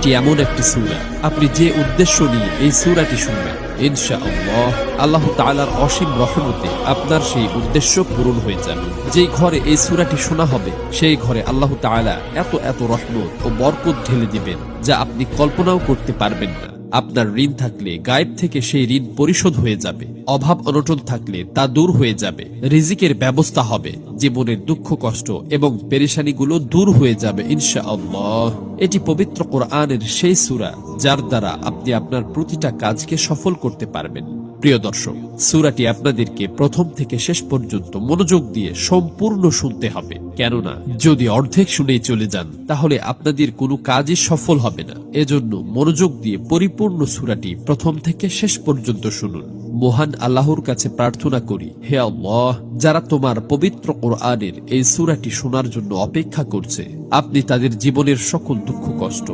এটি এমন একটি সূরা, আপনি যে উদ্দেশ্য নিয়ে এই সূরাটি শুনবেন, ইনশাআল্লাহ আল্লাহ তাআলার অসীম রহমতে আপনার সেই উদ্দেশ্য পূরণ হয়ে যাবে। যেই ঘরে এই সূরাটি শোনা হবে সেই ঘরে আল্লাহ তাআলা এত এত রহমত ও বরকত ঢেলে দিবেন যা আপনি কল্পনাও করতে পারবেন না। আপনার ঋণ থাকলে গায়েব থেকে সেই ঋণ পরিশোধ হয়ে যাবে, অভাব অনটন থাকলে তা দূর হয়ে যাবে, রিজিকের ব্যবস্থা হবে, জীবনের দুঃখ কষ্ট এবং পেরেশানিগুলো দূর হয়ে যাবে ইনশাআল্লাহ। এটি পবিত্র কোরআনের সেই সূরা যার দ্বারা আপনি আপনার প্রতিটা কাজকে সফল করতে পারবেন। প্রিয় দর্শক, সূরাটি আপনাদেরকে প্রথম থেকে শেষ পর্যন্ত মনোযোগ দিয়ে সম্পূর্ণ শুনতে হবে, কেননা যদি অর্ধেক শুনেই চলে যান তাহলে আপনাদের কোনো কাজই সফল হবে না। এজন্য মনোযোগ দিয়ে পরিপূর্ণ সূরাটি প্রথম থেকে শেষ পর্যন্ত শুনুন। মহান আল্লাহর কাছে প্রার্থনা করি, হে আল্লাহ, যারা তোমার পবিত্র কোরআনের এই সূরাটি শোনার জন্য অপেক্ষা করছে, আপনি তাদের জীবনের সকল দুঃখ কষ্ট